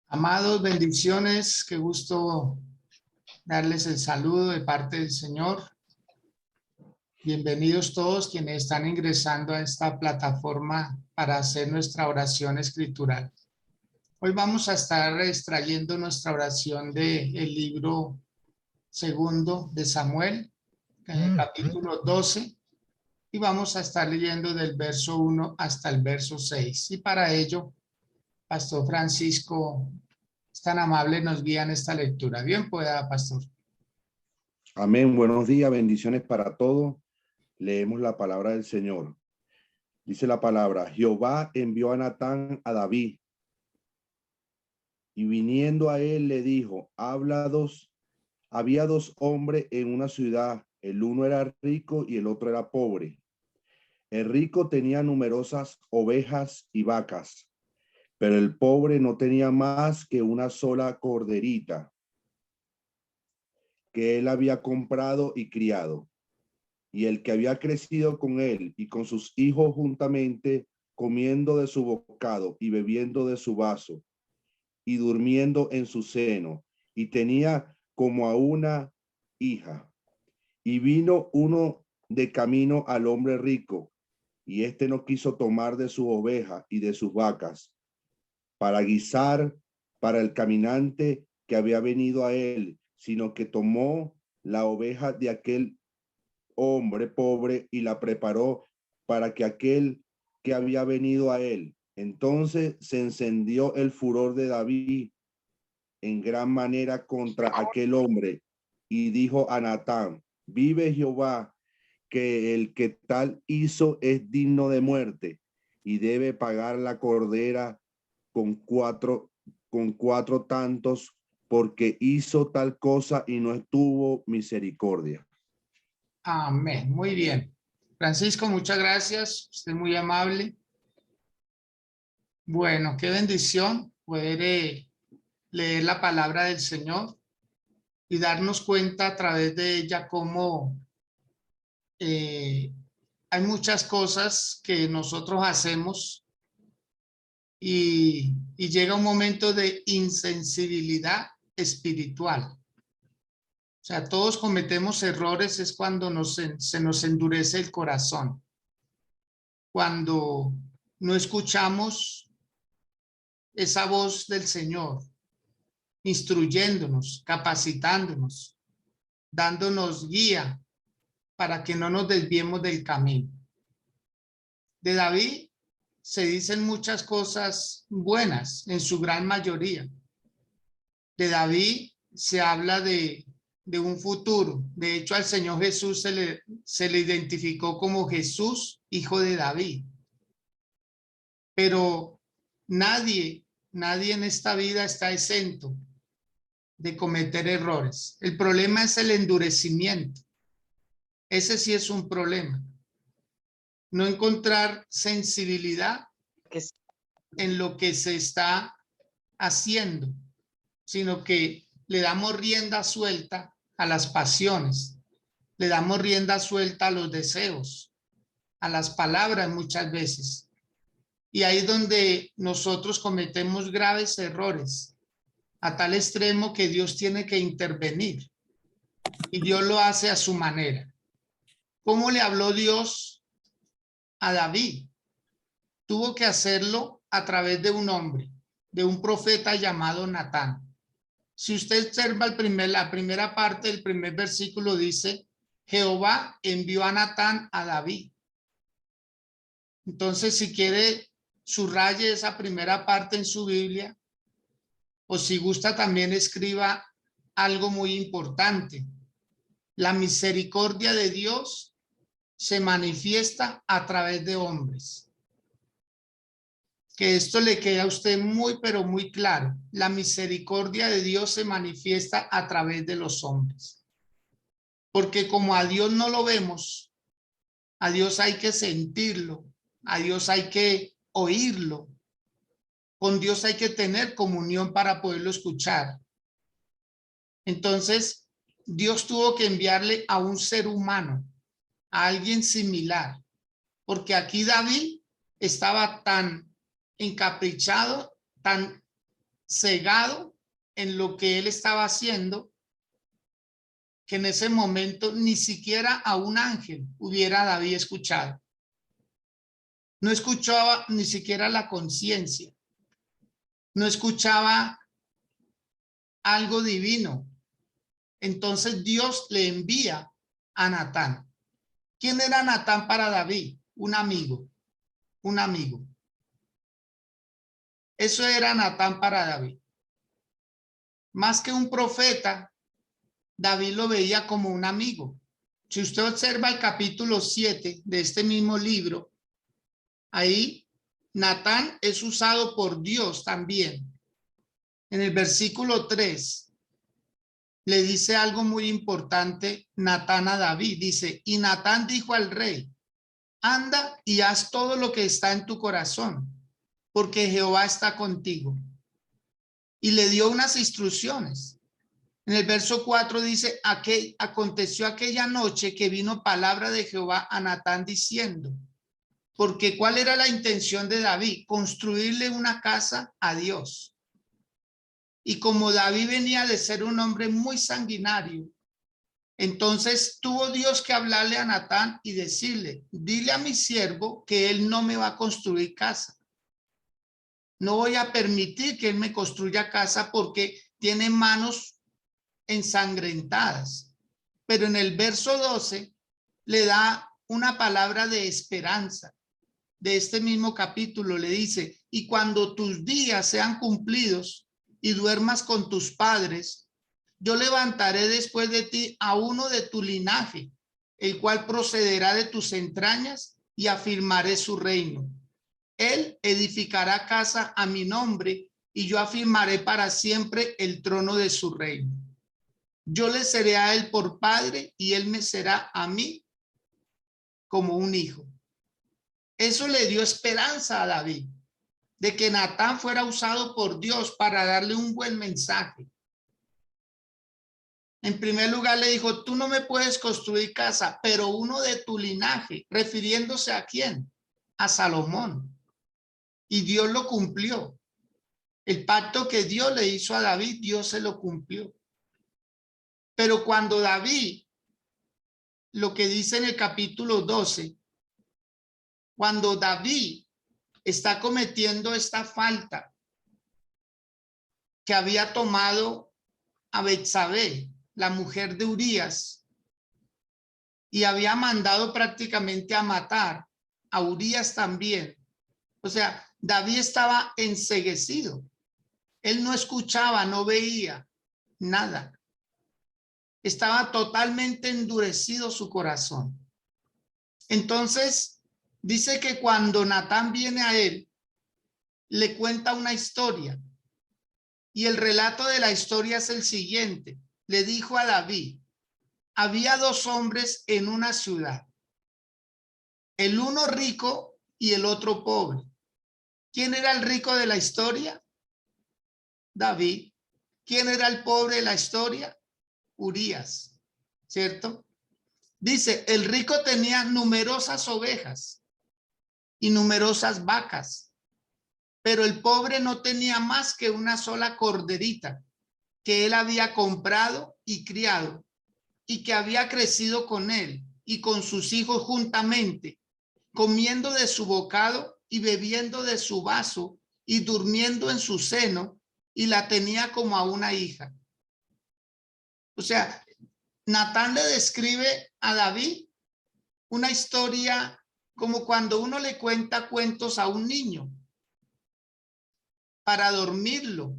Amados, bendiciones, qué gusto darles el saludo de parte del Señor. Bienvenidos todos quienes están ingresando a esta plataforma para hacer nuestra oración escritural. Hoy vamos a estar extrayendo nuestra oración del libro segundo de Samuel, en el capítulo 12, y vamos a estar leyendo del verso 1 hasta el verso 6. Y para ello, Pastor Francisco es tan amable, nos guía en esta lectura. Bien pueda, Pastor. Amén. Buenos días, bendiciones para todos. Leemos la palabra del Señor. Dice la palabra: Jehová envió a Natán a David, y viniendo a él le dijo: había dos hombres en una ciudad, el uno era rico y el otro era pobre. El rico tenía numerosas ovejas y vacas, pero el pobre no tenía más que una sola corderita que él había comprado y criado. Y el que había crecido con él y con sus hijos juntamente, comiendo de su bocado y bebiendo de su vaso y durmiendo en su seno, y tenía como a una hija. Y vino uno de camino al hombre rico, y éste no quiso tomar de sus ovejas y de sus vacas para guisar para el caminante que había venido a él, sino que tomó la oveja de aquel hombre pobre y la preparó para que aquel que había venido a él. Entonces se encendió el furor de David en gran manera contra aquel hombre, y dijo a Natán: vive Jehová, que el que tal hizo es digno de muerte, y debe pagar la cordera con cuatro tantos, porque hizo tal cosa y no tuvo misericordia. Amén. Muy bien. Francisco, muchas gracias. Usted es muy amable. Bueno, qué bendición poder leer la palabra del Señor y darnos cuenta a través de ella cómo hay muchas cosas que nosotros hacemos y llega un momento de insensibilidad espiritual. O sea, todos cometemos errores, es cuando se nos endurece el corazón, cuando no escuchamos esa voz del Señor, instruyéndonos, capacitándonos, dándonos guía para que no nos desviemos del camino. De David se dicen muchas cosas buenas, en su gran mayoría. De David se habla de un futuro. De hecho, al Señor Jesús se le identificó como Jesús, hijo de David. Pero nadie en esta vida está exento de cometer errores. El problema es el endurecimiento. Ese sí es un problema. No encontrar sensibilidad en lo que se está haciendo, sino que le damos rienda suelta a las pasiones, le damos rienda suelta a los deseos, a las palabras muchas veces. Y ahí es donde nosotros cometemos graves errores, a tal extremo que Dios tiene que intervenir. Y Dios lo hace a su manera. ¿Cómo le habló Dios a David? Tuvo que hacerlo a través de un hombre, de un profeta llamado Natán. Si usted observa la primera parte del primer versículo, dice: Jehová envió a Natán a David. Entonces, si quiere, subraye esa primera parte en su Biblia, o si gusta, también escriba algo muy importante. La misericordia de Dios se manifiesta a través de hombres. Que esto le quede a usted muy, pero muy claro. La misericordia de Dios se manifiesta a través de los hombres. Porque como a Dios no lo vemos, a Dios hay que sentirlo, a Dios hay que oírlo, con Dios hay que tener comunión para poderlo escuchar. Entonces, Dios tuvo que enviarle a un ser humano, a alguien similar, porque aquí David estaba tan encaprichado, tan cegado en lo que él estaba haciendo, que en ese momento ni siquiera a un ángel hubiera David escuchado. No escuchaba ni siquiera la conciencia. No escuchaba algo divino. Entonces Dios le envía a Natán. ¿Quién era Natán para David? Un amigo. Un amigo. Eso era Natán para David. Más que un profeta, David lo veía como un amigo. Si usted observa el capítulo 7 de este mismo libro, ahí Natán es usado por Dios también. En el versículo 3 le dice algo muy importante Natán a David. Dice, y Natán dijo al rey, anda y haz todo lo que está en tu corazón, porque Jehová está contigo. Y le dio unas instrucciones. En el verso 4 dice, aconteció aquella noche que vino palabra de Jehová a Natán diciendo, porque ¿cuál era la intención de David? Construirle una casa a Dios. Y como David venía de ser un hombre muy sanguinario, entonces tuvo Dios que hablarle a Natán y decirle, dile a mi siervo que él no me va a construir casa. No voy a permitir que él me construya casa porque tiene manos ensangrentadas. Pero en el verso 12 le da una palabra de esperanza. De este mismo capítulo le dice, y cuando tus días sean cumplidos y duermas con tus padres, yo levantaré después de ti a uno de tu linaje, el cual procederá de tus entrañas y afirmaré su reino. Él edificará casa a mi nombre y yo afirmaré para siempre el trono de su reino. Yo le seré a él por padre y él me será a mí como un hijo. Eso le dio esperanza a David, de que Natán fuera usado por Dios para darle un buen mensaje. En primer lugar le dijo, tú no me puedes construir casa, pero uno de tu linaje, refiriéndose a quién, a Salomón. Y Dios lo cumplió. El pacto que Dios le hizo a David, Dios se lo cumplió. Pero cuando David, lo que dice en el capítulo 12, cuando David está cometiendo esta falta que había tomado a Betsabé, la mujer de Urías, y había mandado prácticamente a matar a Urías también. O sea, David estaba enceguecido. Él no escuchaba, no veía nada. Estaba totalmente endurecido su corazón. Entonces, dice que cuando Natán viene a él, le cuenta una historia. Y el relato de la historia es el siguiente. Le dijo a David, había dos hombres en una ciudad, el uno rico y el otro pobre. ¿Quién era el rico de la historia? David. ¿Quién era el pobre de la historia? Urías, ¿cierto? Dice, el rico tenía numerosas ovejas y numerosas vacas, pero el pobre no tenía más que una sola corderita que él había comprado y criado y que había crecido con él y con sus hijos juntamente, comiendo de su bocado y bebiendo de su vaso y durmiendo en su seno, y la tenía como a una hija. O sea, Natán le describe a David una historia como cuando uno le cuenta cuentos a un niño para dormirlo,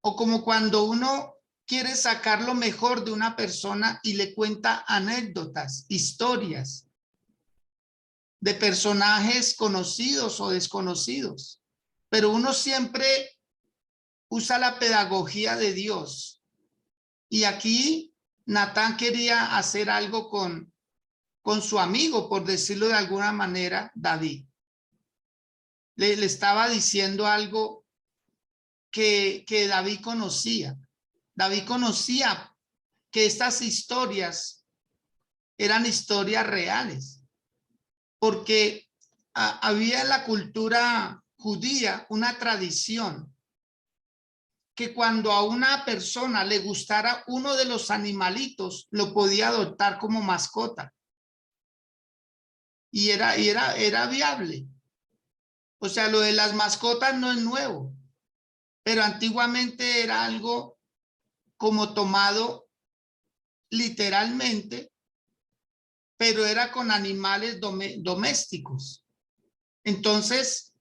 o como cuando uno quiere sacar lo mejor de una persona y le cuenta anécdotas, historias de personajes conocidos o desconocidos. Pero uno siempre usa la pedagogía de Dios. Y aquí Natán quería hacer algo con su amigo, por decirlo de alguna manera, David. Le estaba diciendo algo que David conocía. David conocía que estas historias eran historias reales, porque había en la cultura judía una tradición que cuando a una persona le gustara uno de los animalitos, lo podía adoptar como mascota. Y era viable. O sea, lo de las mascotas no es nuevo, pero antiguamente era algo como tomado literalmente, pero era con animales domésticos. Entonces,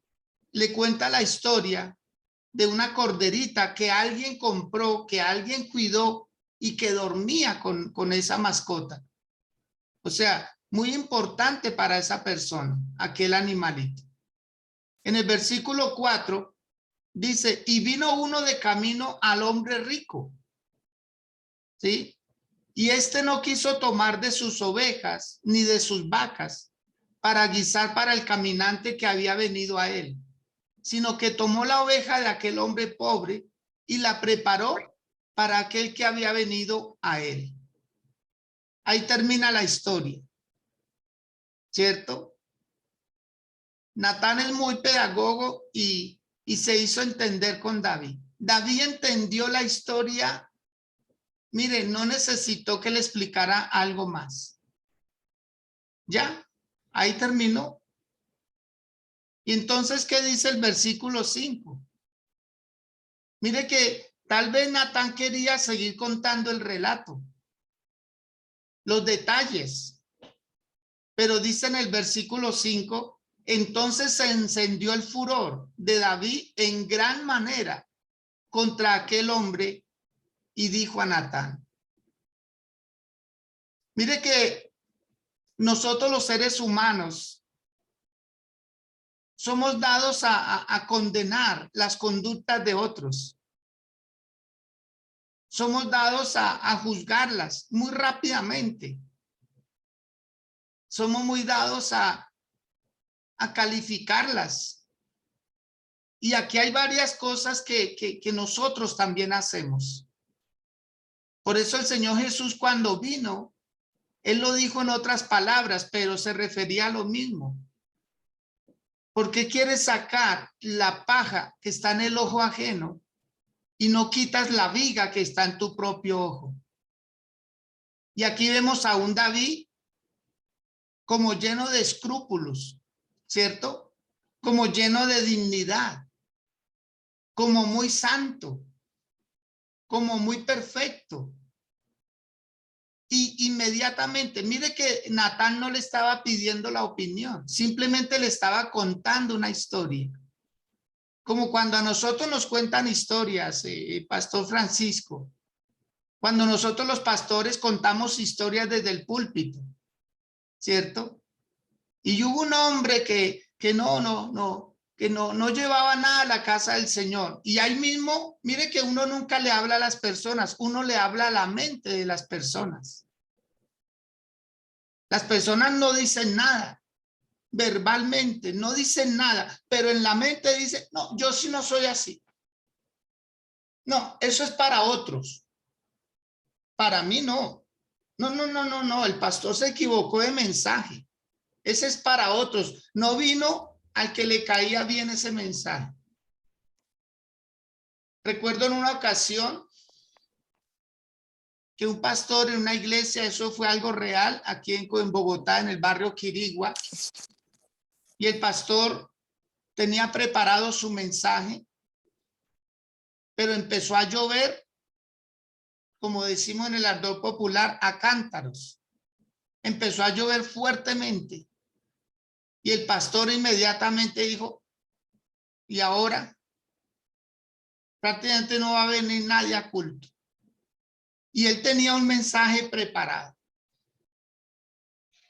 le cuenta la historia de una corderita que alguien compró, que alguien cuidó y que dormía con esa mascota. O sea, muy importante para esa persona, aquel animalito. En el versículo 4 dice, y vino uno de camino al hombre rico, ¿sí? Y este no quiso tomar de sus ovejas ni de sus vacas para guisar para el caminante que había venido a él, sino que tomó la oveja de aquel hombre pobre y la preparó para aquel que había venido a él. Ahí termina la historia, ¿cierto? Natán es muy pedagogo y se hizo entender con David. David entendió la historia. Mire, no necesitó que le explicara algo más. Ya, ahí terminó. Y entonces, ¿qué dice el versículo 5? Mire que tal vez Natán quería seguir contando el relato, los detalles, pero dice en el versículo 5, entonces se encendió el furor de David en gran manera contra aquel hombre y dijo a Natán. Mire que nosotros los seres humanos somos dados a condenar las conductas de otros. Somos dados a juzgarlas muy rápidamente. Somos muy dados a calificarlas. Y aquí hay varias cosas que nosotros también hacemos. Por eso el Señor Jesús cuando vino, Él lo dijo en otras palabras, pero se refería a lo mismo. ¿Por qué quieres sacar la paja que está en el ojo ajeno y no quitas la viga que está en tu propio ojo? Y aquí vemos a un David como lleno de escrúpulos, ¿cierto? Como lleno de dignidad, como muy santo, como muy perfecto. Y inmediatamente, mire que Natán no le estaba pidiendo la opinión, simplemente le estaba contando una historia. Como cuando a nosotros nos cuentan historias, Pastor Francisco, cuando nosotros los pastores contamos historias desde el púlpito, ¿cierto? Y hubo un hombre que no llevaba nada a la casa del Señor. Y ahí mismo, mire que uno nunca le habla a las personas, uno le habla a la mente de las personas. Las personas no dicen nada, verbalmente, no dicen nada, pero en la mente dicen, no, yo sí no soy así. No, eso es para otros. Para mí no. No, el pastor se equivocó de mensaje. Ese es para otros. No vino al que le caía bien ese mensaje. Recuerdo en una ocasión que un pastor en una iglesia, eso fue algo real, aquí en Bogotá, en el barrio Quirigua, y el pastor tenía preparado su mensaje, pero empezó a llover, como decimos en el ardor popular, a cántaros. Empezó a llover fuertemente. Y el pastor inmediatamente dijo, y ahora prácticamente no va a venir nadie a culto. Y él tenía un mensaje preparado.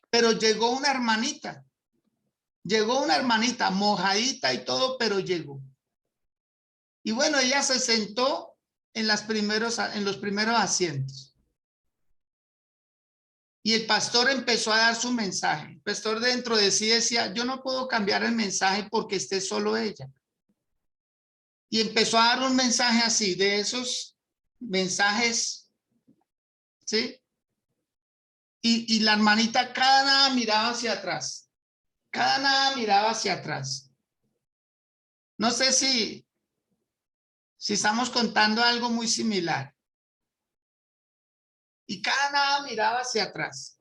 Pero llegó una hermanita mojadita y todo, pero llegó. Y bueno, ella se sentó en los primeros asientos. Y el pastor empezó a dar su mensaje. El pastor dentro de sí decía, yo no puedo cambiar el mensaje porque esté solo ella. Y empezó a dar un mensaje así, de esos mensajes, ¿sí? Y la hermanita cada nada miraba hacia atrás. Cada nada miraba hacia atrás. No sé si Si estamos contando algo muy similar. Y cada nada miraba hacia atrás.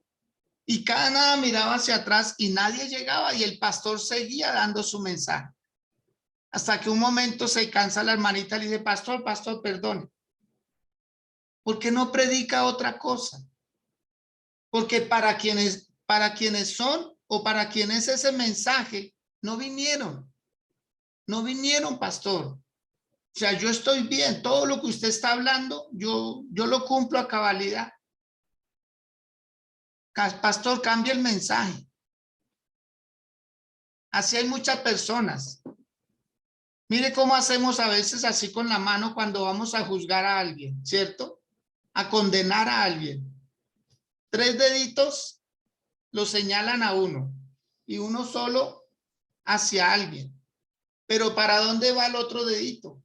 Y cada nada miraba hacia atrás y nadie llegaba y el pastor seguía dando su mensaje. Hasta que un momento se cansa la hermanita y le dice, pastor, perdone. ¿Por qué no predica otra cosa? Porque para quienes son o para quienes ese mensaje no vinieron. No vinieron, pastor. O sea, yo estoy bien. Todo lo que usted está hablando, yo lo cumplo a cabalidad. Pastor, cambia el mensaje. Así hay muchas personas. Mire cómo hacemos a veces así con la mano cuando vamos a juzgar a alguien, ¿cierto? A condenar a alguien. 3 deditos lo señalan a uno y uno solo hacia alguien. Pero ¿para dónde va el otro dedito?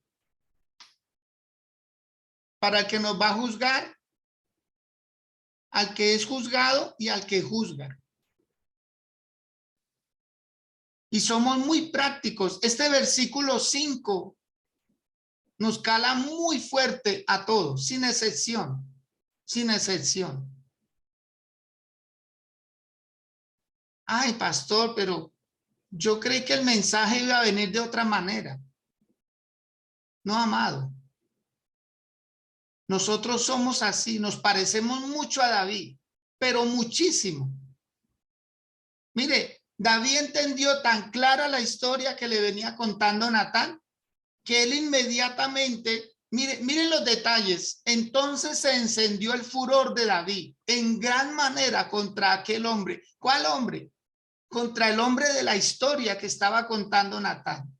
Para el que nos va a juzgar, al que es juzgado y al que juzga. Y somos muy prácticos. Este versículo 5 nos cala muy fuerte a todos, sin excepción, sin excepción. Ay, pastor, pero yo creí que el mensaje iba a venir de otra manera. No, amado. Nosotros somos así, nos parecemos mucho a David, pero muchísimo. Mire, David entendió tan clara la historia que le venía contando Natán, que él inmediatamente, miren los detalles, entonces se encendió el furor de David en gran manera contra aquel hombre. ¿Cuál hombre? Contra el hombre de la historia que estaba contando Natán.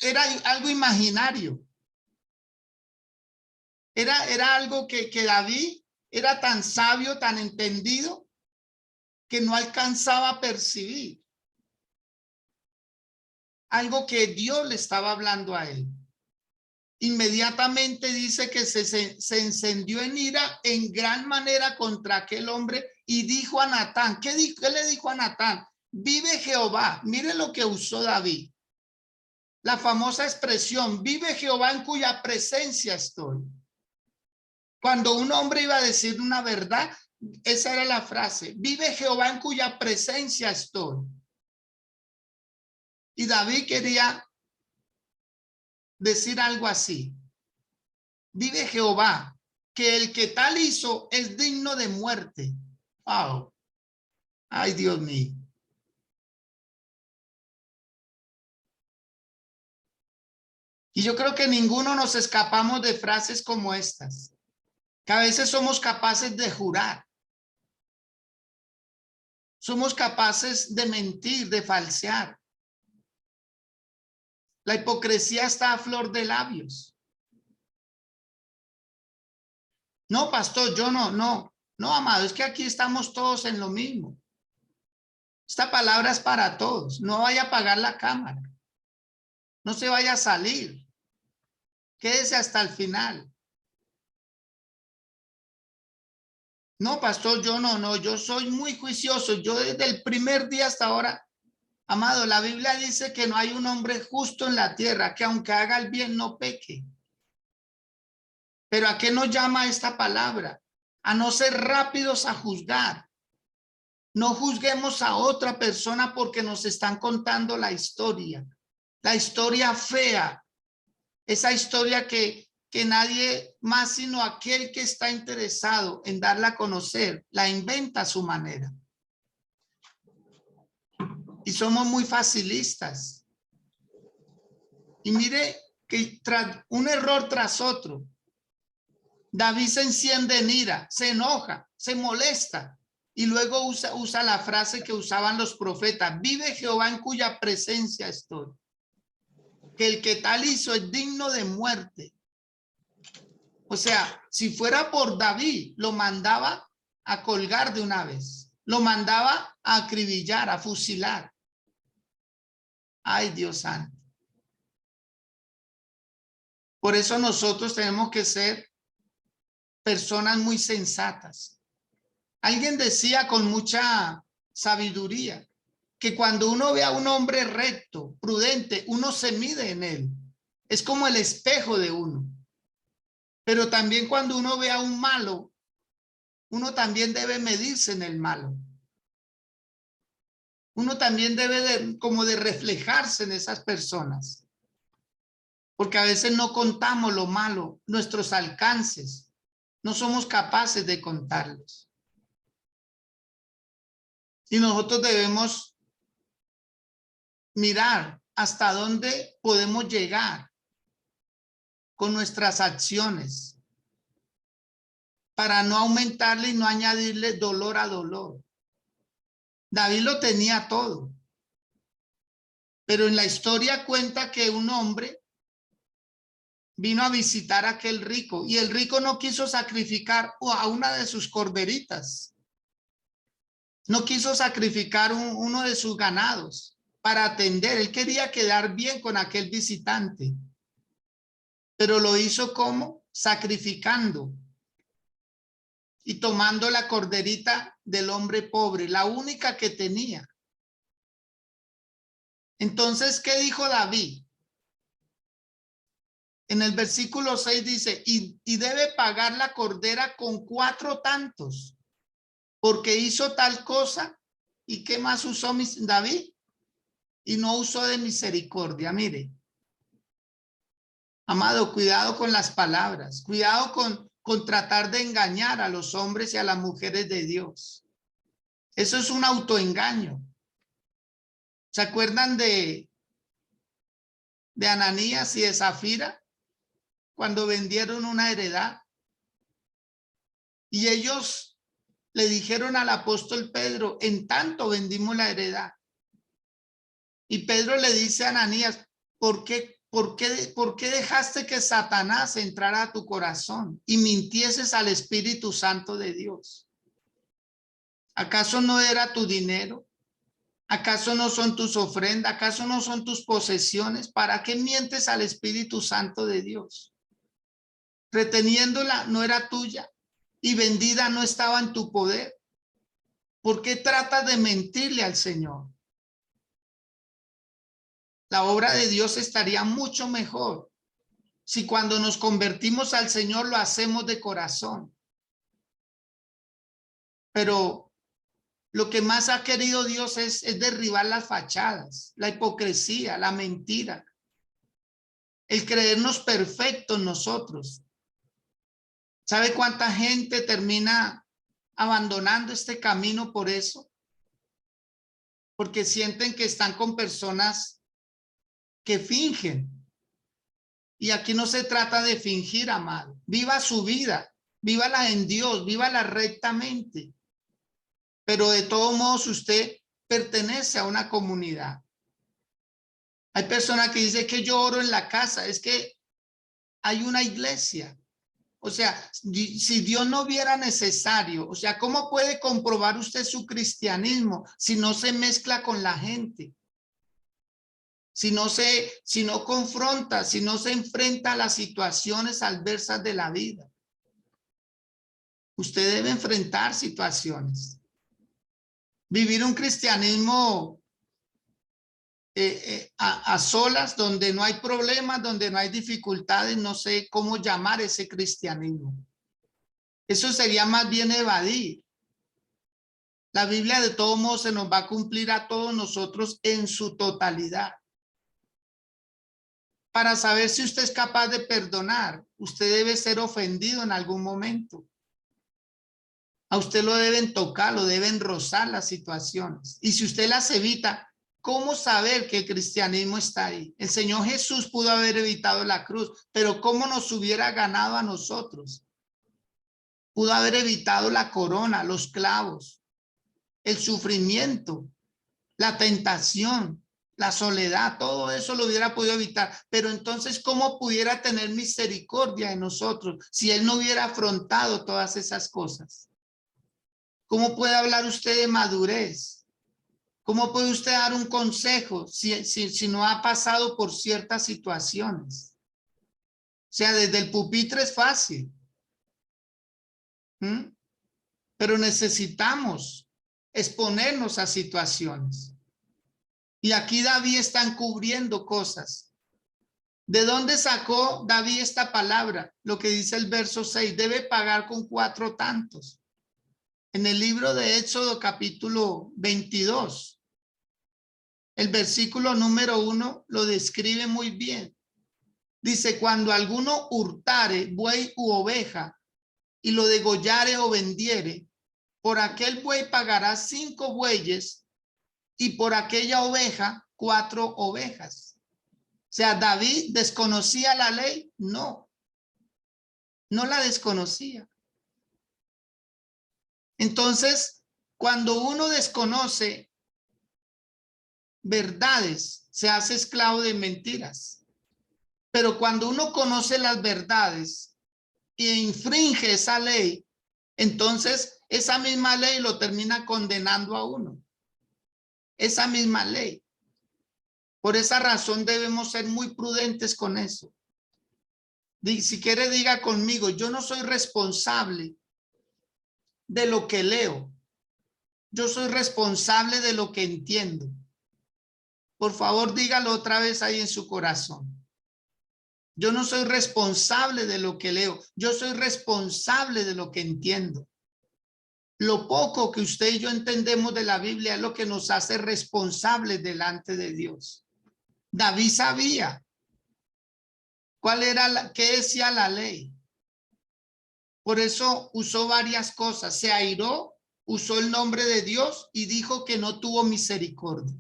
Era algo imaginario. Era algo que David era tan sabio, tan entendido, que no alcanzaba a percibir. Algo que Dios le estaba hablando a él. Inmediatamente dice que se encendió en ira en gran manera contra aquel hombre y dijo a Natán, ¿qué le dijo a Natán? Vive Jehová. Mire lo que usó David. La famosa expresión, vive Jehová en cuya presencia estoy. Cuando un hombre iba a decir una verdad, esa era la frase, vive Jehová en cuya presencia estoy. Y David quería decir algo así. Vive Jehová, que el que tal hizo es digno de muerte. Wow. Ay, Dios mío. Y yo creo que ninguno nos escapamos de frases como estas, que a veces somos capaces de jurar. Somos capaces de mentir, de falsear. La hipocresía está a flor de labios. No, pastor, yo no, amado, es que aquí estamos todos en lo mismo. Esta palabra es para todos. No vaya a apagar la cámara. No se vaya a salir. Quédese hasta el final. No, pastor, yo no, yo soy muy juicioso. Yo desde el primer día hasta ahora, amado, la Biblia dice que no hay un hombre justo en la tierra, que aunque haga el bien no peque. Pero ¿a qué nos llama esta palabra? A no ser rápidos a juzgar. No juzguemos a otra persona porque nos están contando la historia fea, esa historia que nadie más sino aquel que está interesado en darla a conocer, la inventa a su manera. Y somos muy facilistas. Y mire que tras un error tras otro, David se enciende en ira, se enoja, se molesta y luego usa la frase que usaban los profetas, vive Jehová en cuya presencia estoy. Que el que tal hizo es digno de muerte. O sea, si fuera por David, lo mandaba a colgar de una vez. Lo mandaba a acribillar, a fusilar. Ay, Dios santo. Por eso nosotros tenemos que ser personas muy sensatas. Alguien decía con mucha sabiduría, que cuando uno ve a un hombre recto, prudente, uno se mide en él. Es como el espejo de uno. Pero también cuando uno ve a un malo, uno también debe medirse en el malo. Uno también debe como de reflejarse en esas personas. Porque a veces no contamos lo malo, nuestros alcances. No somos capaces de contarlos. Y nosotros debemos mirar hasta dónde podemos llegar con nuestras acciones para no aumentarle y no añadirle dolor a dolor. David lo tenía todo, pero en la historia cuenta que un hombre vino a visitar a aquel rico y el rico no quiso sacrificar a una de sus corderitas, no quiso sacrificar uno de sus ganados para atender. Él quería quedar bien con aquel visitante, pero lo hizo como sacrificando y tomando la corderita del hombre pobre, la única que tenía. Entonces, ¿qué dijo David? En el versículo 6 dice, y debe pagar la cordera con 4 tantos, porque hizo tal cosa. ¿Y qué más usó David? Y no usó de misericordia. Mire, amado, cuidado con las palabras, cuidado con tratar de engañar a los hombres y a las mujeres de Dios. Eso es un autoengaño. ¿Se acuerdan de Ananías y de Zafira cuando vendieron una heredad? Y ellos le dijeron al apóstol Pedro, en tanto vendimos la heredad. Y Pedro le dice a Ananías, ¿por qué dejaste que Satanás entrara a tu corazón y mintieses al Espíritu Santo de Dios? ¿Acaso no era tu dinero? ¿Acaso no son tus ofrendas? ¿Acaso no son tus posesiones? ¿Para qué mientes al Espíritu Santo de Dios? Reteniéndola no era tuya y vendida no estaba en tu poder. ¿Por qué tratas de mentirle al Señor? La obra de Dios estaría mucho mejor si cuando nos convertimos al Señor lo hacemos de corazón. Pero lo que más ha querido Dios es derribar las fachadas, la hipocresía, la mentira, el creernos perfectos nosotros. ¿Sabe cuánta gente termina abandonando este camino por eso? Porque sienten que están con personas que fingen. Y aquí no se trata de fingir, amado. Viva su vida, vívala en Dios, vívala rectamente. Pero de todos modos usted pertenece a una comunidad. Hay personas que dicen que yo oro en la casa, es que hay una iglesia. O sea, si Dios no viera necesario, o sea, ¿cómo puede comprobar usted su cristianismo si no se mezcla con la gente? Si no confronta, si no se enfrenta a las situaciones adversas de la vida. Usted debe enfrentar situaciones. Vivir un cristianismo a solas, donde no hay problemas, donde no hay dificultades, no sé cómo llamar ese cristianismo. Eso sería más bien evadir. La Biblia de todos modos se nos va a cumplir a todos nosotros en su totalidad. Para saber si usted es capaz de perdonar, usted debe ser ofendido en algún momento. A usted lo deben tocar, lo deben rozar las situaciones. Y si usted las evita, ¿cómo saber que el cristianismo está ahí? El Señor Jesús pudo haber evitado la cruz, pero ¿cómo nos hubiera ganado a nosotros? Pudo haber evitado la corona, los clavos, el sufrimiento, la tentación, la soledad, todo eso lo hubiera podido evitar. Pero entonces, ¿cómo pudiera tener misericordia de nosotros si Él no hubiera afrontado todas esas cosas? ¿Cómo puede hablar usted de madurez? ¿Cómo puede usted dar un consejo si no ha pasado por ciertas situaciones? O sea, desde el pupitre es fácil. Pero necesitamos exponernos a situaciones. Y aquí David está encubriendo cosas. ¿De dónde sacó David esta palabra? Lo que dice el verso 6, debe pagar con 4 tantos. En el libro de Éxodo capítulo 22, el versículo número 1 lo describe muy bien. Dice, cuando alguno hurtare buey u oveja y lo degollare o vendiere, por aquel buey pagará 5 bueyes y por aquella oveja 4 ovejas. O sea, ¿David desconocía la ley? No, no la desconocía. Entonces, cuando uno desconoce verdades, se hace esclavo de mentiras. Pero cuando uno conoce las verdades e infringe esa ley, entonces esa misma ley lo termina condenando a uno. Esa misma ley. Por esa razón debemos ser muy prudentes con eso. Si quiere, diga conmigo, yo no soy responsable de lo que leo. Yo soy responsable de lo que entiendo. Por favor, dígalo otra vez ahí en su corazón. Yo no soy responsable de lo que leo. Yo soy responsable de lo que entiendo. Lo poco que usted y yo entendemos de la Biblia es lo que nos hace responsables delante de Dios. David sabía cuál era qué decía la ley. Por eso usó varias cosas. Se airó, usó el nombre de Dios y dijo que no tuvo misericordia.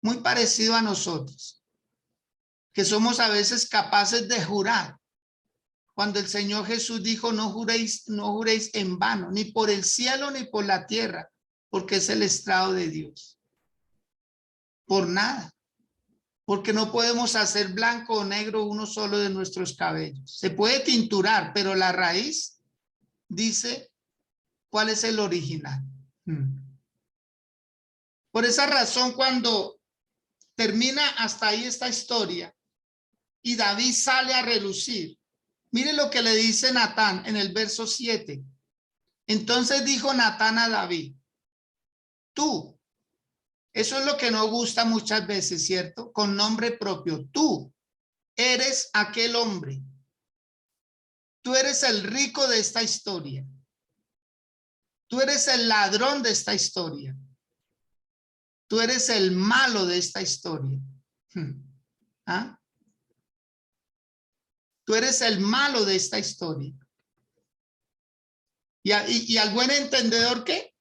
Muy parecido a nosotros, que somos a veces capaces de jurar. Cuando el Señor Jesús dijo, no juréis en vano, ni por el cielo ni por la tierra, porque es el estrado de Dios. Por nada. Porque no podemos hacer blanco o negro uno solo de nuestros cabellos. Se puede tinturar, pero la raíz dice cuál es el original. Por esa razón, cuando termina hasta ahí esta historia y David sale a relucir, mire lo que le dice Natán en el verso 7. Entonces dijo Natán a David, tú, eso es lo que nos gusta muchas veces, ¿cierto? Con nombre propio, tú eres aquel hombre. Tú eres el rico de esta historia. Tú eres el ladrón de esta historia. Tú eres el malo de esta historia. ¿Ah? Tú eres el malo de esta historia. ¿Y al buen entendedor qué?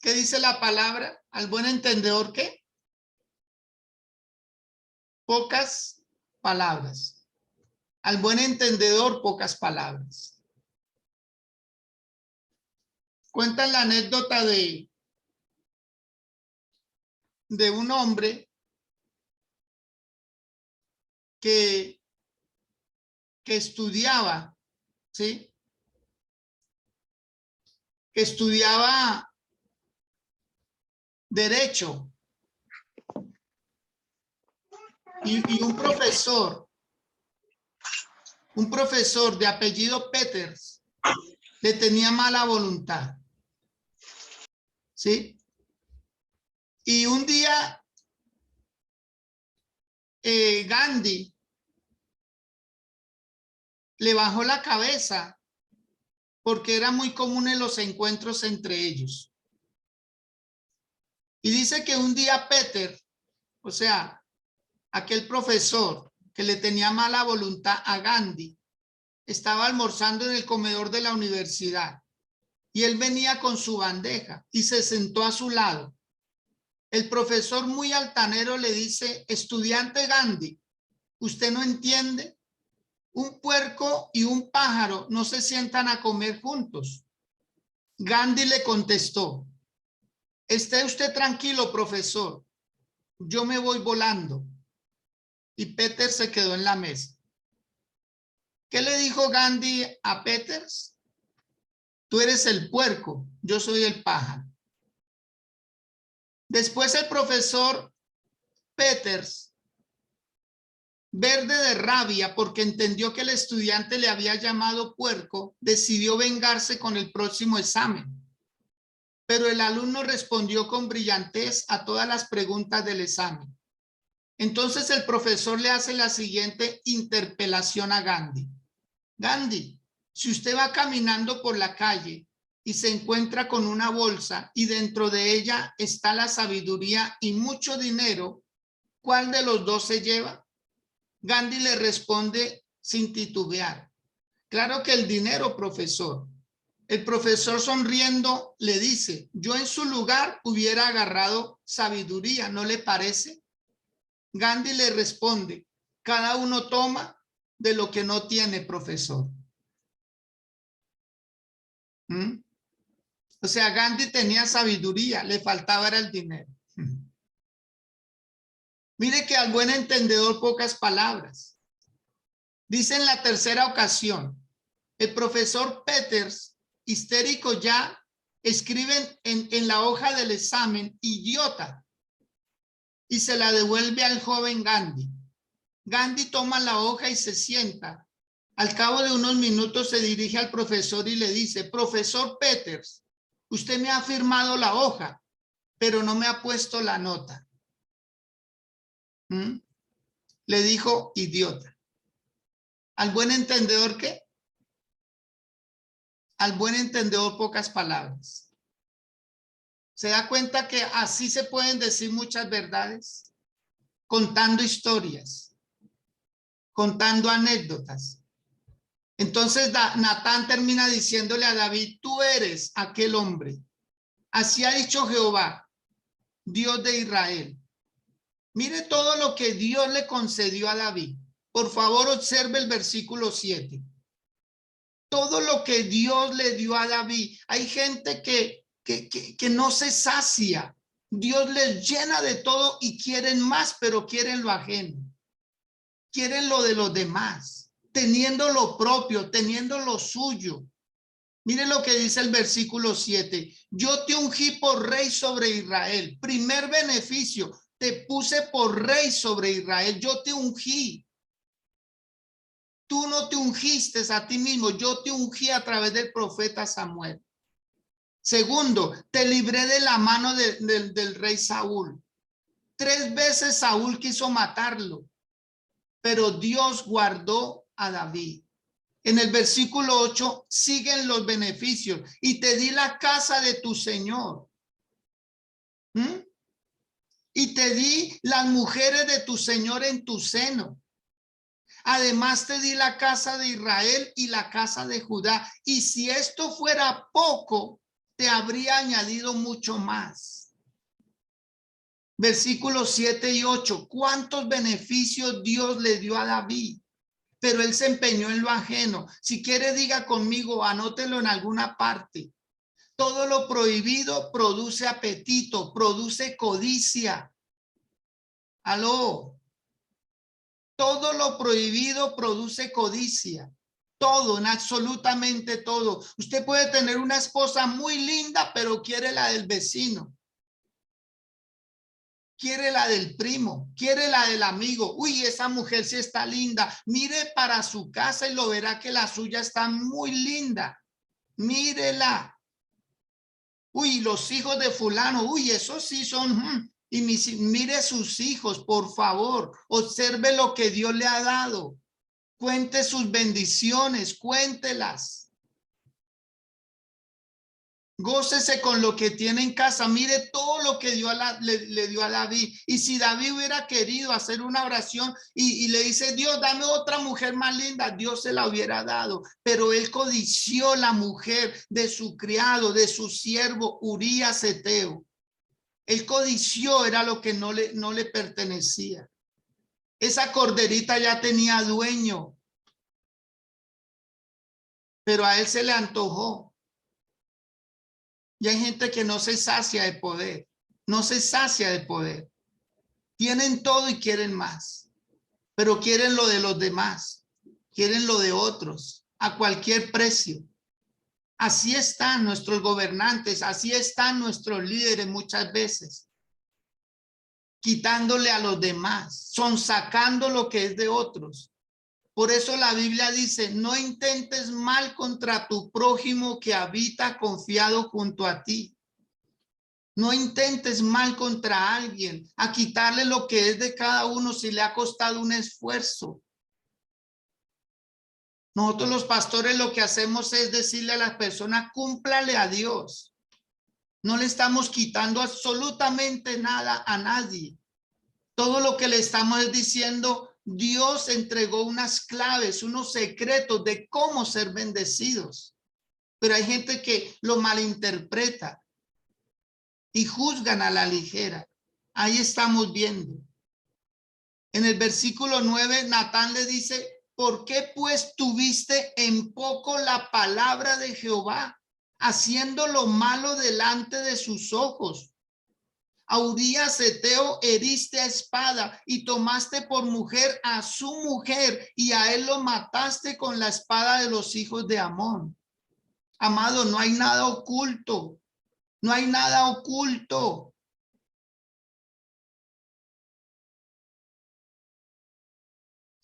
¿Qué dice la palabra? ¿Al buen entendedor qué? Pocas palabras. Al buen entendedor, pocas palabras. Cuentan la anécdota de un hombre que estudiaba, ¿sí? Que estudiaba derecho. Y un profesor de apellido Peters le tenía mala voluntad, ¿sí? Y un día Gandhi le bajó la cabeza porque era muy común en los encuentros entre ellos. Y dice que un día Peter, o sea, aquel profesor que le tenía mala voluntad a Gandhi, estaba almorzando en el comedor de la universidad y él venía con su bandeja y se sentó a su lado. El profesor muy altanero le dice, estudiante Gandhi, ¿usted no entiende? Un puerco y un pájaro no se sientan a comer juntos. Gandhi le contestó, esté usted tranquilo, profesor, yo me voy volando. Y Peter se quedó en la mesa. ¿Qué le dijo Gandhi a Peters? Tú eres el puerco, yo soy el pájaro. Después el profesor Peters, verde de rabia porque entendió que el estudiante le había llamado puerco, decidió vengarse con el próximo examen. pero el alumno respondió con brillantez a todas las preguntas del examen. Entonces el profesor le hace la siguiente interpelación a Gandhi. Gandhi, si usted va caminando por la calle y se encuentra con una bolsa y dentro de ella está la sabiduría y mucho dinero, ¿cuál de los dos se lleva? Gandhi le responde sin titubear. Claro que el dinero, profesor. El profesor sonriendo le dice, yo en su lugar hubiera agarrado sabiduría, ¿no le parece? Gandhi le responde, cada uno toma de lo que no tiene, profesor. ¿Mm? O sea, Gandhi tenía sabiduría, le faltaba era el dinero. Mire que al buen entendedor pocas palabras. Dice en la tercera ocasión, el profesor Peters, histérico ya, escribe en la hoja del examen, idiota, y se la devuelve al joven Gandhi. Gandhi toma la hoja y se sienta. Al cabo de unos minutos se dirige al profesor y le dice, profesor Peters, usted me ha firmado la hoja, pero no me ha puesto la nota. ¿Mm? Le dijo idiota. ¿Al buen entendedor qué? Al buen entendedor pocas palabras. ¿Se da cuenta que así se pueden decir muchas verdades? Contando historias, contando anécdotas. Entonces Natán termina diciéndole a David, tú eres aquel hombre. Así ha dicho Jehová, Dios de Israel. Mire todo lo que Dios le concedió a David. Por favor, observe el versículo 7. Todo lo que Dios le dio a David. Hay gente que no se sacia. Dios les llena de todo y quieren más, pero quieren lo ajeno. Quieren lo de los demás, teniendo lo propio, teniendo lo suyo. Mire lo que dice el versículo 7. Yo te ungí por rey sobre Israel. Primer beneficio, te puse por rey sobre Israel. Yo te ungí. Tú no te ungiste a ti mismo. Yo te ungí a través del profeta Samuel. Segundo, te libré de la mano del rey Saúl. 3 veces Saúl quiso matarlo, pero Dios guardó a David. En el versículo 8 siguen los beneficios. Y te di la casa de tu Señor. Y te di las mujeres de tu Señor en tu seno. Además te di la casa de Israel y la casa de Judá. Y si esto fuera poco, te habría añadido mucho más. Versículos 7 y 8. ¿Cuántos beneficios Dios le dio a David? Pero él se empeñó en lo ajeno. Si quiere, diga conmigo, anótelo en alguna parte. Todo lo prohibido produce apetito, produce codicia. Aló. Todo lo prohibido produce codicia. Todo, en absolutamente todo. Usted puede tener una esposa muy linda, pero quiere la del vecino. Quiere la del primo, quiere la del amigo. Uy, esa mujer sí está linda. Mire para su casa y lo verá que la suya está muy linda. Mírela. Uy, los hijos de fulano. Uy, esos sí son. Y mire sus hijos, por favor. Observe lo que Dios le ha dado. Cuente sus bendiciones, cuéntelas. Gócese con lo que tiene en casa. Mire todo lo que Dios le dio a David. Y si David hubiera querido hacer una oración y le dice, Dios, dame otra mujer más linda, Dios se la hubiera dado. Pero él codició la mujer de su criado, de su siervo Urías Eteo. Él codició, era lo que no le pertenecía. Esa corderita ya tenía dueño. Pero a él se le antojó. Y hay gente que no se sacia de poder, no se sacia de poder. Tienen todo y quieren más, pero quieren lo de los demás, quieren lo de otros, a cualquier precio. Así están nuestros gobernantes, así están nuestros líderes muchas veces, quitándole a los demás, sonsacando lo que es de otros. Por eso la Biblia dice, no intentes mal contra tu prójimo que habita confiado junto a ti. No intentes mal contra alguien, a quitarle lo que es de cada uno si le ha costado un esfuerzo. Nosotros los pastores lo que hacemos es decirle a las personas, cúmplale a Dios. No le estamos quitando absolutamente nada a nadie. Todo lo que le estamos diciendo, Dios entregó unas claves, unos secretos de cómo ser bendecidos. Pero hay gente que lo malinterpreta y juzgan a la ligera. Ahí estamos viendo. En el versículo 9, Natán le dice, ¿por qué pues tuviste en poco la palabra de Jehová, haciendo lo malo delante de sus ojos? A Urías Heteo heriste a espada y tomaste por mujer a su mujer y a él lo mataste con la espada de los hijos de Amón. Amado, no hay nada oculto. No hay nada oculto.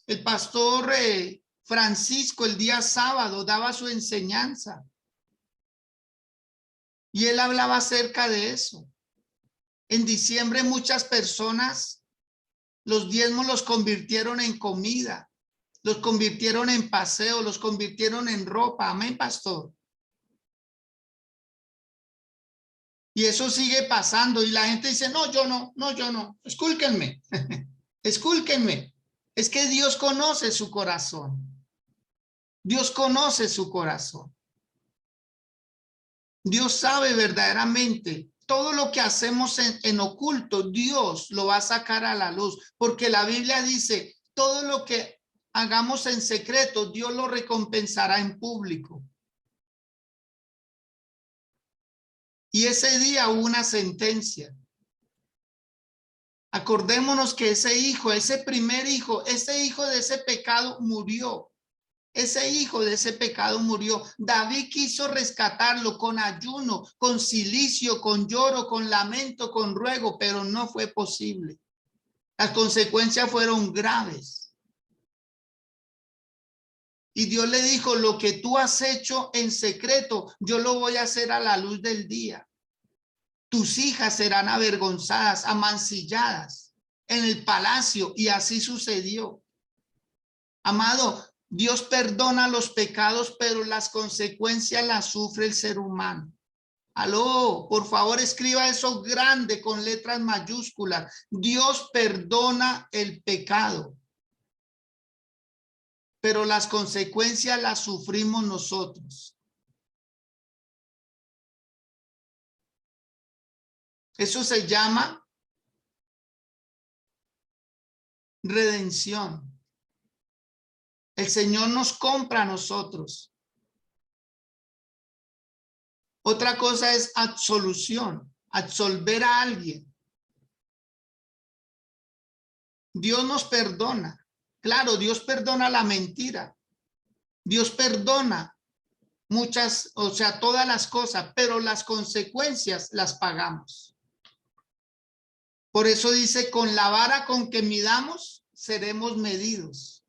El pastor Francisco el día sábado daba su enseñanza y él hablaba acerca de eso. En diciembre muchas personas los diezmos los convirtieron en comida, los convirtieron en paseo, los convirtieron en ropa. Amén, pastor. Y eso sigue pasando y la gente dice, no, yo no. Escúlquenme, escúlquenme. Es que Dios conoce su corazón. Dios conoce su corazón. Dios sabe verdaderamente todo lo que hacemos en oculto, Dios lo va a sacar a la luz, porque la Biblia dice, todo lo que hagamos en secreto, Dios lo recompensará en público. Y ese día hubo una sentencia. Acordémonos que ese hijo, ese primer hijo, ese hijo de ese pecado murió. Ese hijo de ese pecado murió. David quiso rescatarlo con ayuno, con cilicio, con lloro, con lamento, con ruego, pero no fue posible. Las consecuencias fueron graves. Y Dios le dijo, lo que tú has hecho en secreto, yo lo voy a hacer a la luz del día. Tus hijas serán avergonzadas, amancilladas en el palacio, y así sucedió. Amado, Dios perdona los pecados, pero las consecuencias las sufre el ser humano. Aló, por favor, escriba eso grande con letras mayúsculas. Dios perdona el pecado, pero las consecuencias las sufrimos nosotros. Eso se llama redención. El Señor nos compra a nosotros. Otra cosa es absolución, absolver a alguien. Dios nos perdona. Claro, Dios perdona la mentira. Dios perdona muchas, o sea, todas las cosas, pero las consecuencias las pagamos. Por eso dice, con la vara con que midamos, seremos medidos.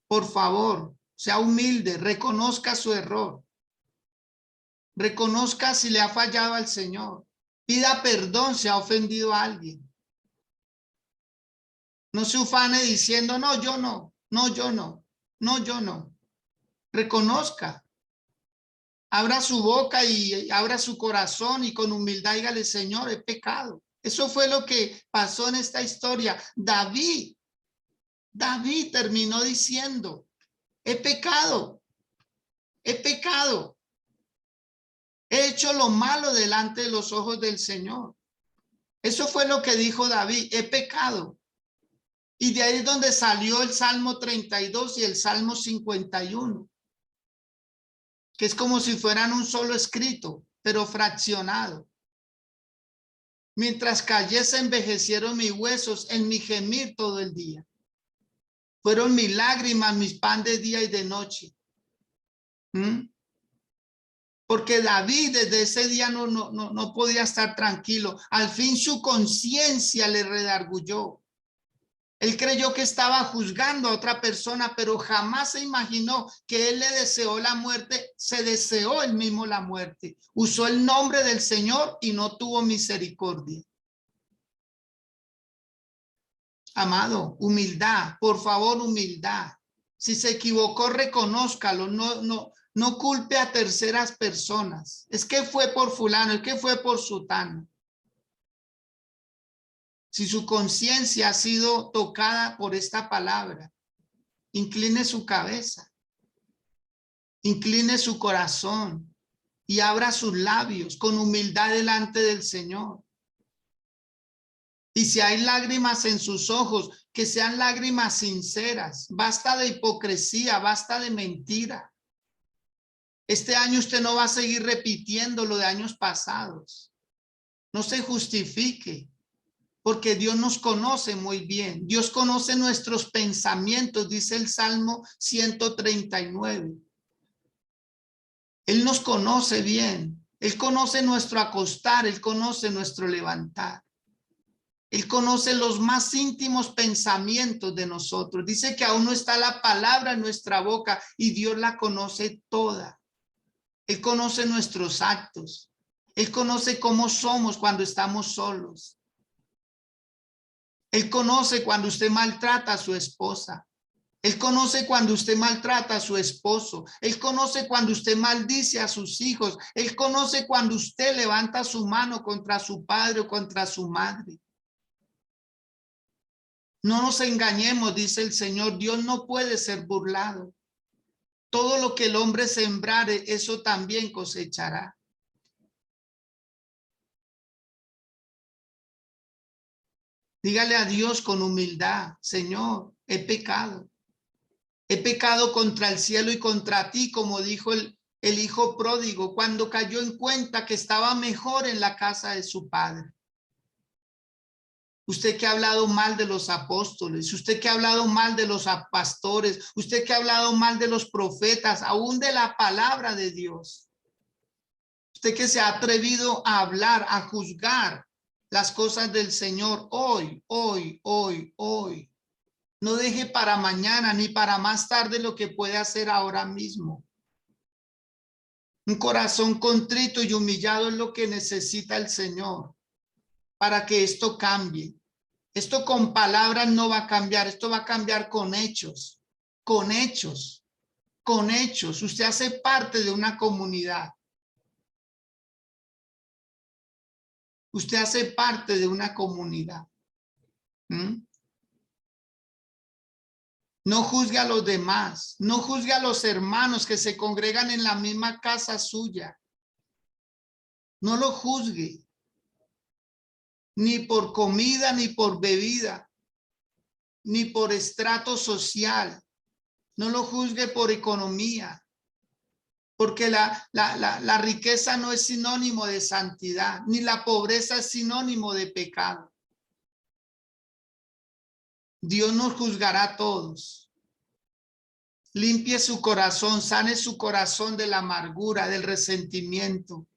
Por favor, sea humilde, reconozca su error. Reconozca si le ha fallado al Señor. Pida perdón si ha ofendido a alguien. No se ufane diciendo, no, yo no, no, yo no, no, yo no. Reconozca. Abra su boca y abra su corazón y con humildad dígale, Señor, he pecado. Eso fue lo que pasó en esta historia. David terminó diciendo, he pecado, he pecado. He hecho lo malo delante de los ojos del Señor. Eso fue lo que dijo David, he pecado. Y de ahí es donde salió el Salmo 32 y el Salmo 51, que es como si fueran un solo escrito, pero fraccionado. Mientras callé se envejecieron mis huesos en mi gemir todo el día. Fueron mis lágrimas, mis pan de día y de noche. Porque David desde ese día no podía estar tranquilo. Al fin su conciencia le redarguyó. Él creyó que estaba juzgando a otra persona, pero jamás se imaginó que él le deseó la muerte, se deseó él mismo la muerte. Usó el nombre del Señor y no tuvo misericordia. Amado, humildad, por favor, humildad. Si se equivocó, reconózcalo, no culpe a terceras personas. Es que fue por fulano, es que fue por sutano. Si su conciencia ha sido tocada por esta palabra, incline su cabeza, incline su corazón y abra sus labios con humildad delante del Señor. Y si hay lágrimas en sus ojos, que sean lágrimas sinceras. Basta de hipocresía, basta de mentira. Este año usted no va a seguir repitiendo lo de años pasados. No se justifique, porque Dios nos conoce muy bien. Dios conoce nuestros pensamientos, dice el Salmo 139. Él nos conoce bien. Él conoce nuestro acostar, Él conoce nuestro levantar. Él conoce los más íntimos pensamientos de nosotros. Dice que aún no está la palabra en nuestra boca y Dios la conoce toda. Él conoce nuestros actos. Él conoce cómo somos cuando estamos solos. Él conoce cuando usted maltrata a su esposa. Él conoce cuando usted maltrata a su esposo. Él conoce cuando usted maldice a sus hijos. Él conoce cuando usted levanta su mano contra su padre o contra su madre. No nos engañemos, dice el Señor, Dios no puede ser burlado. Todo lo que el hombre sembrare, eso también cosechará. Dígale a Dios con humildad, Señor, he pecado. He pecado contra el cielo y contra ti, como dijo el hijo pródigo, cuando cayó en cuenta que estaba mejor en la casa de su padre. Usted que ha hablado mal de los apóstoles, usted que ha hablado mal de los pastores, usted que ha hablado mal de los profetas, aún de la palabra de Dios. Usted que se ha atrevido a hablar, a juzgar las cosas del Señor hoy. No deje para mañana ni para más tarde lo que puede hacer ahora mismo. Un corazón contrito y humillado es lo que necesita el Señor para que esto cambie. Esto con palabras no va a cambiar, esto va a cambiar con hechos, con hechos, con hechos. Usted hace parte de una comunidad. Usted hace parte de una comunidad. No juzgue a los demás, no juzgue a los hermanos que se congregan en la misma casa suya. No lo juzgue, ni por comida, ni por bebida, ni por estrato social. No lo juzgue por economía, porque la riqueza no es sinónimo de santidad, ni la pobreza es sinónimo de pecado. Dios nos juzgará a todos. Limpie su corazón, sane su corazón de la amargura, del resentimiento.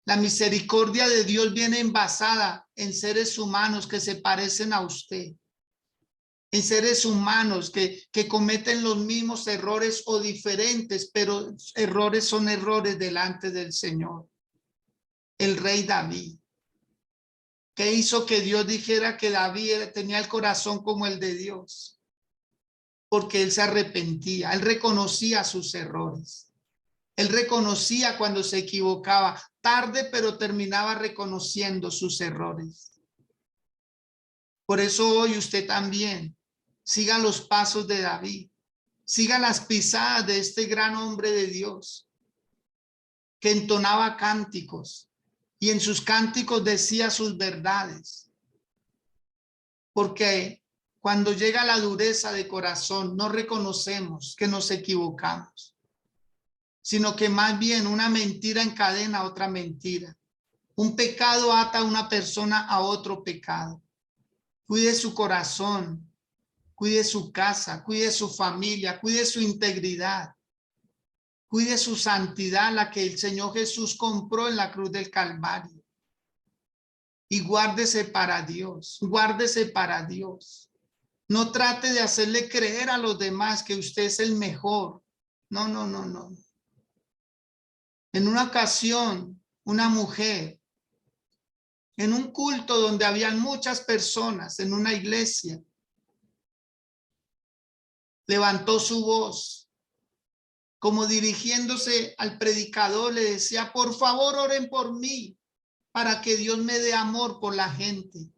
La misericordia de Dios viene envasada en seres humanos que se parecen a usted. En seres humanos que cometen los mismos errores o diferentes, pero errores son errores delante del Señor. El rey David. ¿Qué hizo que Dios dijera que David tenía el corazón como el de Dios? Porque él se arrepentía, él reconocía sus errores. Él reconocía cuando se equivocaba, tarde, pero terminaba reconociendo sus errores. Por eso hoy usted también siga los pasos de David, siga las pisadas de este gran hombre de Dios que entonaba cánticos y en sus cánticos decía sus verdades. Porque cuando llega la dureza de corazón, no reconocemos que nos equivocamos, sino que más bien una mentira encadena a otra mentira. Un pecado ata a una persona a otro pecado. Cuide su corazón, cuide su casa, cuide su familia, cuide su integridad, cuide su santidad, la que el Señor Jesús compró en la cruz del Calvario. Y guárdese para Dios, guárdese para Dios. No trate de hacerle creer a los demás que usted es el mejor. No, no, no, no. En una ocasión, una mujer, en un culto donde habían muchas personas, en una iglesia, levantó su voz, como dirigiéndose al predicador, le decía, por favor, oren por mí, para que Dios me dé amor por la gente.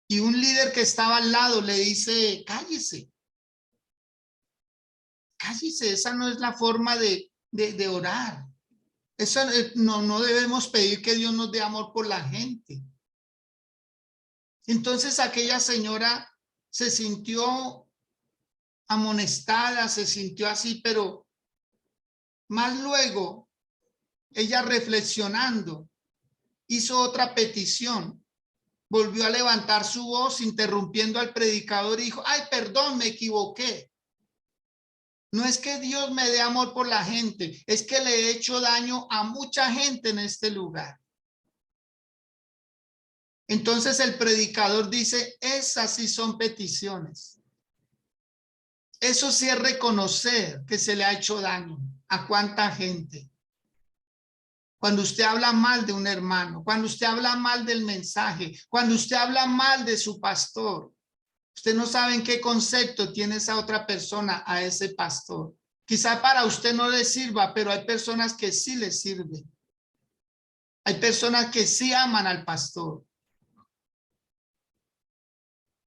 Y un líder que estaba al lado le dice, cállese, cállese, esa no es la forma de orar. Eso, no debemos pedir que Dios nos dé amor por la gente. Entonces aquella señora se sintió amonestada, se sintió así, pero más luego, ella reflexionando, hizo otra petición, volvió a levantar su voz interrumpiendo al predicador y dijo, ay, perdón, me equivoqué. No es que Dios me dé amor por la gente, es que le he hecho daño a mucha gente en este lugar. Entonces el predicador dice, esas sí son peticiones. Eso sí es reconocer que se le ha hecho daño a cuánta gente. Cuando usted habla mal de un hermano, cuando usted habla mal del mensaje, cuando usted habla mal de su pastor, usted no sabe en qué concepto tiene esa otra persona a ese pastor. Quizá para usted no le sirva, pero hay personas que sí le sirven. Hay personas que sí aman al pastor.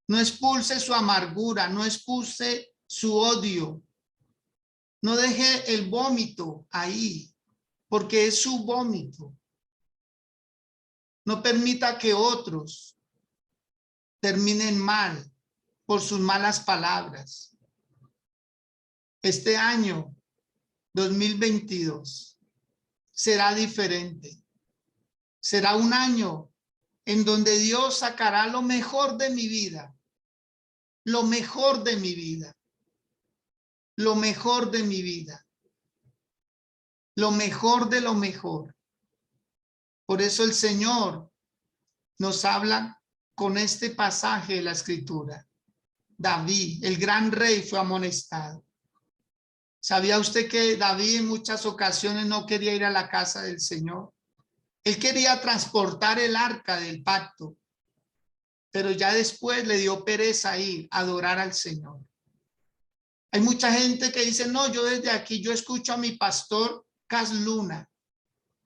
No expulse su amargura, no expulse su odio. No deje el vómito ahí, porque es su vómito. No permita que otros terminen mal por sus malas palabras. Este año 2022 será diferente. Será un año en donde Dios sacará lo mejor de mi vida, lo mejor de mi vida, lo mejor de mi vida, lo mejor de lo mejor. Por eso el Señor nos habla con este pasaje de la Escritura. David, el gran rey, fue amonestado. ¿Sabía usted que David en muchas ocasiones no quería ir a la casa del Señor? Él quería transportar el arca del pacto, pero ya después le dio pereza ir a adorar al Señor. Hay mucha gente que dice, no, yo desde aquí, yo escucho a mi pastor Cas Luna.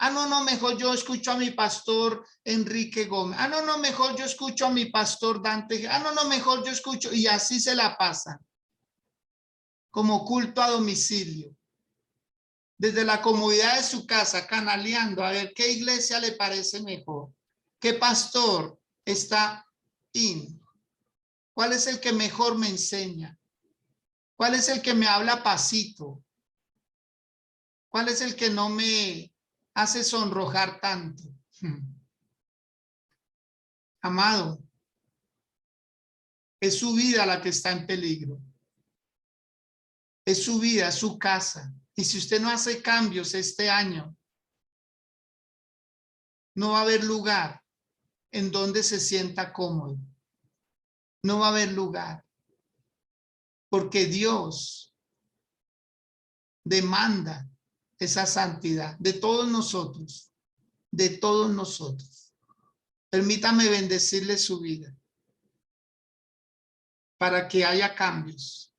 Ah, no, no, mejor yo escucho a mi pastor Enrique Gómez. Ah, no, no, mejor yo escucho a mi pastor Dante. Ah, no, no, mejor yo escucho. Y así se la pasan, como culto a domicilio. Desde la comodidad de su casa, canaleando a ver qué iglesia le parece mejor. ¿Qué pastor está in? ¿Cuál es el que mejor me enseña? ¿Cuál es el que me habla pasito? ¿Cuál es el que no me hace sonrojar tanto? Amado, es su vida la que está en peligro. Es su vida, es su casa. Y si usted no hace cambios este año, no va a haber lugar en donde se sienta cómodo. No va a haber lugar. Porque Dios demanda esa santidad de todos nosotros. De todos nosotros. Permítame bendecirle su vida para que haya cambios,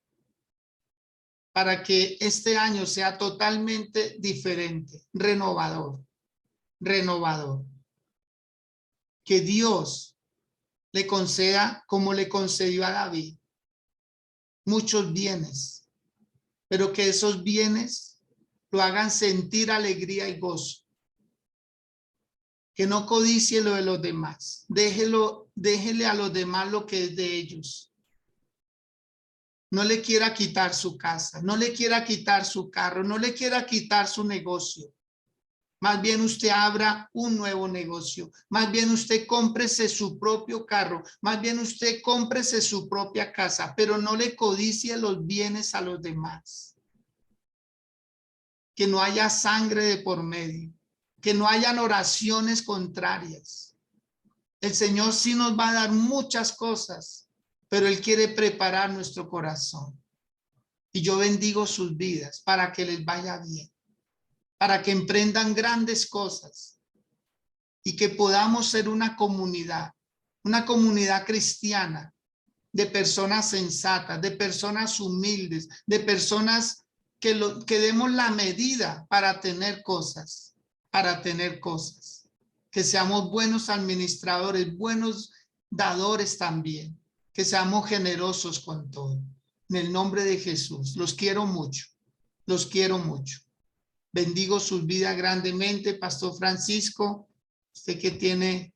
para que este año sea totalmente diferente, renovador, renovador. Que Dios le conceda, como le concedió a David, muchos bienes, pero que esos bienes lo hagan sentir alegría y gozo. Que no codicie lo de los demás. Déjele a los demás lo que es de ellos. No le quiera quitar su casa, no le quiera quitar su carro, no le quiera quitar su negocio. Más bien usted abra un nuevo negocio. Más bien usted cómprese su propio carro. Más bien usted cómprese su propia casa, pero no le codicie los bienes a los demás. Que no haya sangre de por medio. Que no hayan oraciones contrarias. El Señor sí nos va a dar muchas cosas, pero Él quiere preparar nuestro corazón. Y yo bendigo sus vidas para que les vaya bien, para que emprendan grandes cosas y que podamos ser una comunidad cristiana de personas sensatas, de personas humildes, de personas que demos la medida para tener cosas, que seamos buenos administradores, buenos dadores también, que seamos generosos con todo. En el nombre de Jesús, los quiero mucho, los quiero mucho. Bendigo sus vidas grandemente, Pastor Francisco, usted que tiene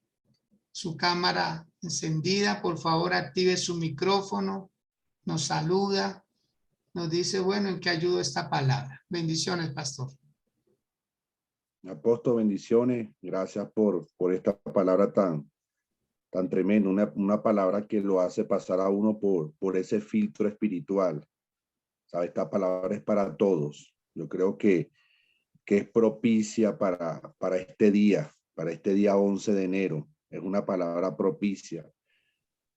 su cámara encendida, por favor active su micrófono, nos saluda, nos dice, bueno, ¿en qué ayudo esta palabra? Bendiciones, pastor. Apóstol, bendiciones. Gracias por esta palabra tan tremenda, una palabra que lo hace pasar a uno por ese filtro espiritual. ¿Sabe? Esta palabra es para todos. Yo creo que es propicia para este día 11 de enero. Es una palabra propicia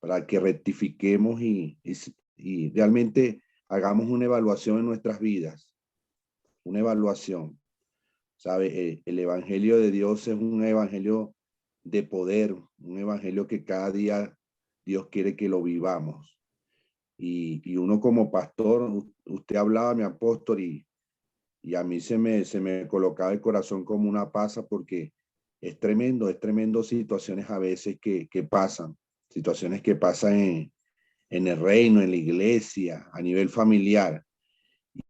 para que rectifiquemos y realmente hagamos una evaluación en nuestras vidas. Una evaluación. ¿Sabe? El evangelio de Dios es un evangelio de poder, un evangelio que cada día Dios quiere que lo vivamos. Y uno como pastor, usted hablaba, mi apóstol, y a mí se me colocaba el corazón como una pasa, porque es tremendo situaciones a veces que pasan, situaciones que pasan en el reino, en la iglesia, a nivel familiar.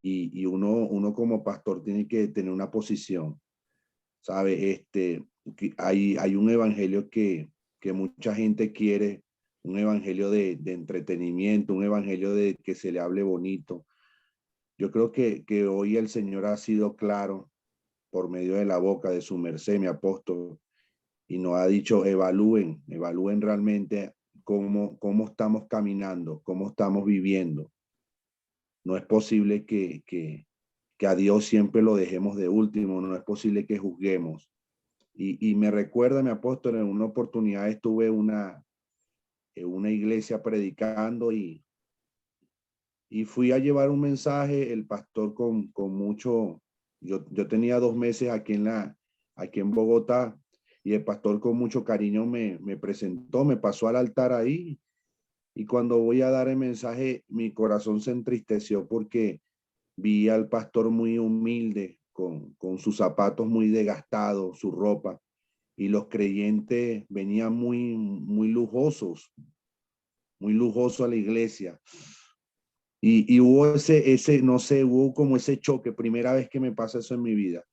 Y uno como pastor tiene que tener una posición, ¿sabe? Hay un evangelio que mucha gente quiere, un evangelio de entretenimiento, un evangelio de que se le hable bonito. Yo creo que hoy el Señor ha sido claro por medio de la boca de su merced, mi apóstol, y nos ha dicho, evalúen realmente cómo estamos caminando, cómo estamos viviendo. No es posible que a Dios siempre lo dejemos de último, no es posible que juzguemos. Y me recuerda, mi apóstol, en una oportunidad estuve en una iglesia predicando y fui a llevar un mensaje, el pastor con mucho, yo tenía 2 meses aquí en Bogotá, y el pastor con mucho cariño me presentó, me pasó al altar ahí, y cuando voy a dar el mensaje, mi corazón se entristeció porque vi al pastor muy humilde, con sus zapatos muy desgastados, su ropa, y los creyentes venían muy lujosos a la iglesia. Y hubo no sé, hubo como ese choque, primera vez que me pasa eso en mi vida.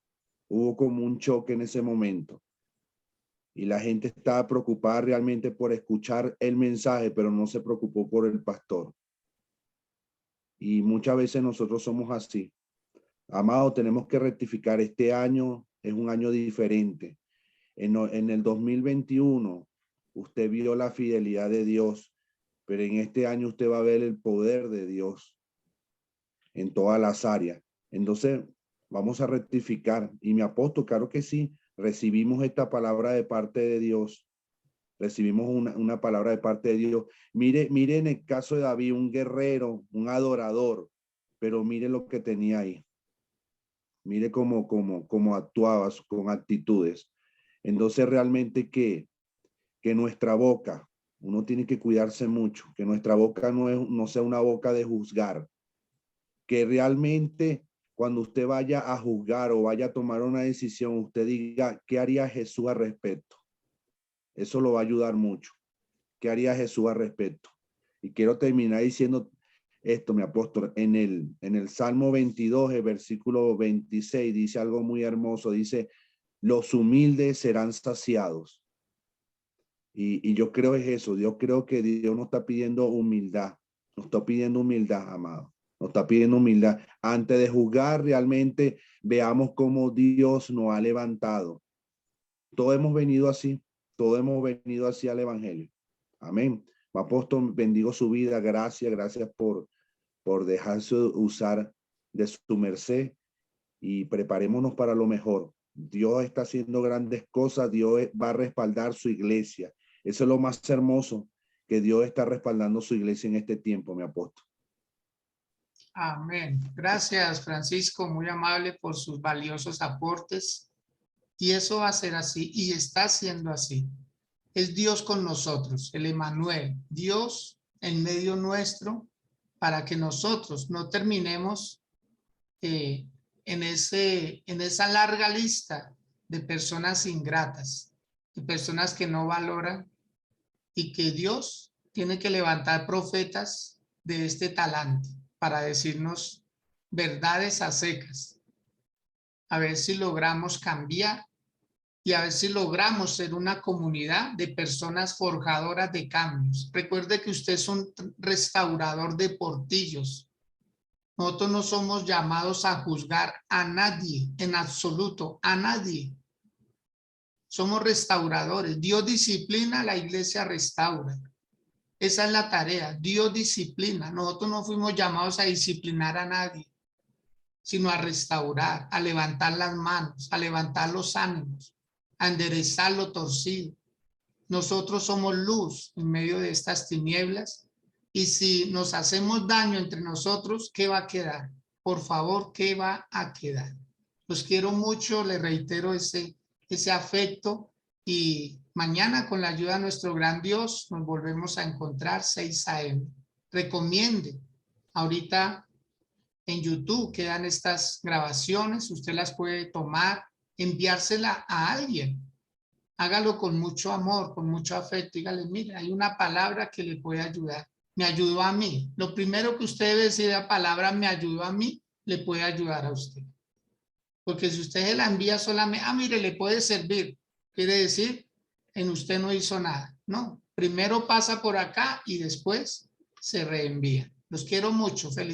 Hubo como un choque en ese momento. Y la gente estaba preocupada realmente por escuchar el mensaje, pero no se preocupó por el pastor. Y muchas veces nosotros somos así. Amado, tenemos que rectificar. Este año es un año diferente. En el 2021, usted vio la fidelidad de Dios, pero en este año usted va a ver el poder de Dios en todas las áreas. Entonces, vamos a rectificar. Y mi apóstol, claro que sí, recibimos esta palabra de parte de Dios. Recibimos una palabra de parte de Dios. Mire en el caso de David, un guerrero, un adorador, pero mire lo que tenía ahí. Mire cómo actuaba con actitudes. Entonces, realmente que nuestra boca, uno tiene que cuidarse mucho, que nuestra boca no sea una boca de juzgar, que realmente cuando usted vaya a juzgar o vaya a tomar una decisión, usted diga, ¿qué haría Jesús al respecto? Eso lo va a ayudar mucho. ¿Qué haría Jesús al respecto? Y quiero terminar diciendo esto, mi apóstol. En el Salmo 22, el versículo 26, dice algo muy hermoso. Dice, los humildes serán saciados. Y yo creo es eso. Yo creo que Dios nos está pidiendo humildad. Nos está pidiendo humildad, amado. Nos está pidiendo humildad. Antes de juzgar, realmente veamos cómo Dios nos ha levantado. Todos hemos venido así. Todos hemos venido así al evangelio. Amén. Apóstol, bendigo su vida. Gracias por dejarse usar de su merced, y preparémonos para lo mejor. Dios está haciendo grandes cosas. Dios va a respaldar su iglesia. Eso es lo más hermoso, que Dios está respaldando su iglesia en este tiempo, mi apóstol. Amén. Gracias, Francisco, muy amable por sus valiosos aportes. Y eso va a ser así, y está siendo así. Es Dios con nosotros, el Emmanuel, Dios en medio nuestro, para que nosotros no terminemos en esa larga lista de personas ingratas, de personas que no valoran, y que Dios tiene que levantar profetas de este talante para decirnos verdades a secas, a ver si logramos cambiar y a ver si logramos ser una comunidad de personas forjadoras de cambios. Recuerde que usted es un restaurador de portillos. Nosotros no somos llamados a juzgar a nadie, en absoluto, a nadie. Somos restauradores. Dios disciplina, la iglesia restaura. Esa es la tarea. Dios disciplina. Nosotros no fuimos llamados a disciplinar a nadie, sino a restaurar, a levantar las manos, a levantar los ánimos, a enderezar lo torcido. Nosotros somos luz en medio de estas tinieblas, y si nos hacemos daño entre nosotros, ¿qué va a quedar? Por favor, ¿qué va a quedar? Los quiero mucho, les reitero ese afecto, y mañana con la ayuda de nuestro gran Dios nos volvemos a encontrar 6 a.m. Recomiende, ahorita en YouTube quedan estas grabaciones, usted las puede tomar, enviársela a alguien. Hágalo con mucho amor, con mucho afecto. Dígale, mira, hay una palabra que le puede ayudar. Me ayudó a mí. Lo primero que usted debe decir, la palabra me ayudó a mí, le puede ayudar a usted. Porque si usted se la envía solamente, mire, le puede servir. Quiere decir, en usted no hizo nada. No, primero pasa por acá y después se reenvía. Los quiero mucho. Felicidades.